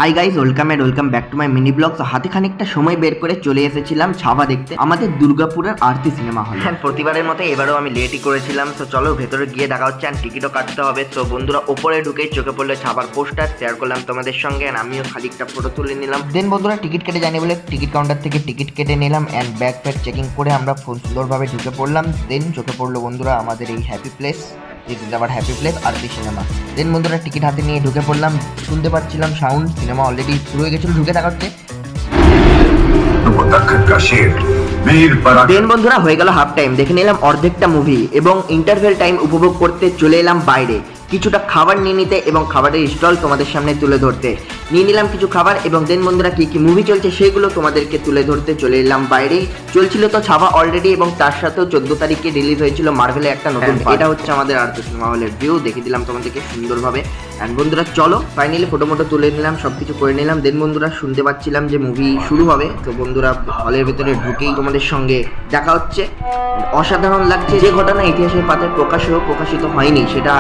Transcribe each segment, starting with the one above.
Hi guys, welcome back to my mini blog. তো হাতে খানিকটা সময় বের করে চলে এসেছিলাম ছাভা দেখতে আমাদের দুর্গাপুরের আরতি সিনেমা হল। প্রতিবারের মতো এবারও আমি লেটই করেছিলাম। তো চলো ভেতরে গিয়ে দেখা হচ্ছে, আর টিকিটও কাটতে হবে। তো বন্ধুরা ওপরে ঢুকেই চোখে পড়লো ছাভার পোস্টার, শেয়ার করলাম তোমাদের সঙ্গে, আর আমিও খানিকটা ফটো তুলে নিলাম। দেন বন্ধুরা টিকিট কেটে জানি বলে টিকিট কাউন্টার থেকে টিকিট কেটে নিলাম, অ্যান্ড ব্যাগ ফ্যাগ চেকিং করে আমরা সুন্দরভাবে ঢুকে পড়লাম। দেন চোখে পড়লো বন্ধুরা আমাদের এই happy place, this is our happy place Aarti cinema. Then বন্ধুরা টিকিট হাতে নিয়ে ঢুকে পড়লাম, শুনতে পাচ্ছিলাম সাউন্ড, সিনেমা অলরেডি শুরু হয়ে গেছিল, ঢুকে দেখা হচ্ছে। দেন বন্ধুরা হয়ে গেল হাফ টাইম, দেখে নিলাম অর্ধেকটা মুভি এবং ইন্টারভেল টাইম উপভোগ করতে চলে এলাম বাইরে কিছুটা খাবার নিয়ে নিতে এবং খাবারের স্টল তোমাদের সামনে তুলে ধরতে। নিয়ে নিলাম কিছু খাবার এবং দেন বন্ধুরা কি কি মুভি চলছে সেগুলো তোমাদেরকে তুলে ধরতে চলে এলাম বাইরেই। চলছিল তো ছাভা অলরেডি, এবং তার সাথেও 14 তারিখে রিলিজ হয়েছিল মার্ভেলের একটা নতুন। এটা হচ্ছে আমাদের আরতি সিনেমা হলের ভিউ, দেখে দিলাম তোমাদেরকে সুন্দরভাবে। অ্যান্ড বন্ধুরা চলো ফাইনালি ফটো মটো তুলে নিলাম, সব কিছু করে নিলাম। দেন বন্ধুরা শুনতে পাচ্ছিলাম যে মুভি শুরু হবে। তো বন্ধুরা হলের ভেতরে ঢুকেই তোমাদের সঙ্গে দেখা হচ্ছে। অসাধারণ লাগছে, যে ঘটনা ইতিহাসের পাতায় প্রকাশিত হয়নি সেটা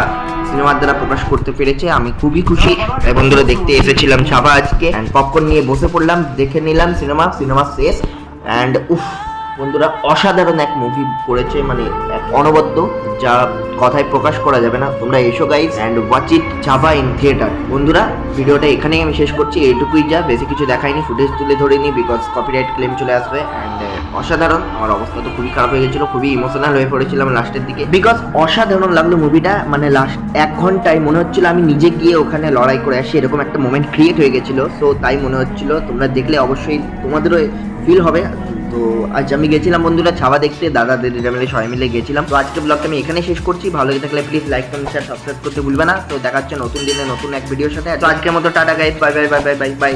সিনেমার দ্বারা প্রকাশ করতে পেরেছে। আমি খুবই খুশি। তাই বন্ধুরা দেখতে এসেছিলাম ছাভা আজকে, অ্যান্ড পপকর্ন নিয়ে বসে পড়লাম, দেখে নিলাম সিনেমা শেষ। অ্যান্ড বন্ধুরা অসাধারণ এক মুভি করেছে, মানে এক অনবদ্য, যা কথায় প্রকাশ করা যাবে না। তোমরা এসো guys and watch it Chhaava in theatre. বন্ধুরা ভিডিওটা এখানেই আমি শেষ করছি, এইটুকুই যা, বেশি কিছু দেখাইনি, ফুটেজ তুলে ধরিনি বিকজ কপিরাইট ক্লেম চলে আসবে। অ্যান্ড অসাধারণ, আমার অবস্থা তো খুবই খারাপ হয়ে গেছিল, খুবই ইমোশনাল হয়ে পড়েছিলাম লাস্টের দিকে বিকজ অসাধারণ লাগলো মুভিটা। মানে লাস্ট 1 ঘন্টায় মনে হচ্ছিল আমি নিজে গিয়ে ওখানে লড়াই করে আসি, এরকম একটা মোমেন্ট ক্রিয়েট হয়ে গেছিল। সো তাই মনে হচ্ছিল, তোমরা দেখলে অবশ্যই তোমাদেরও ফিল হবে। তো আজ আমি গেছিলাম বন্ধুরা ছাভা দেখতে, দাদা দিদিরা মিলে সবাই মিলে গেছিলাম। তো আজকে ব্লগটা আমি এখানে শেষ করছি, ভালো লেগে থাকলে please like comment share subscribe করতে ভুলবে না। তো দেখা হচ্ছে নতুন দিনে নতুন এক ভিডিওর সাথে। তো আজকের মতো tata guys, bye bye bye bye bye bye.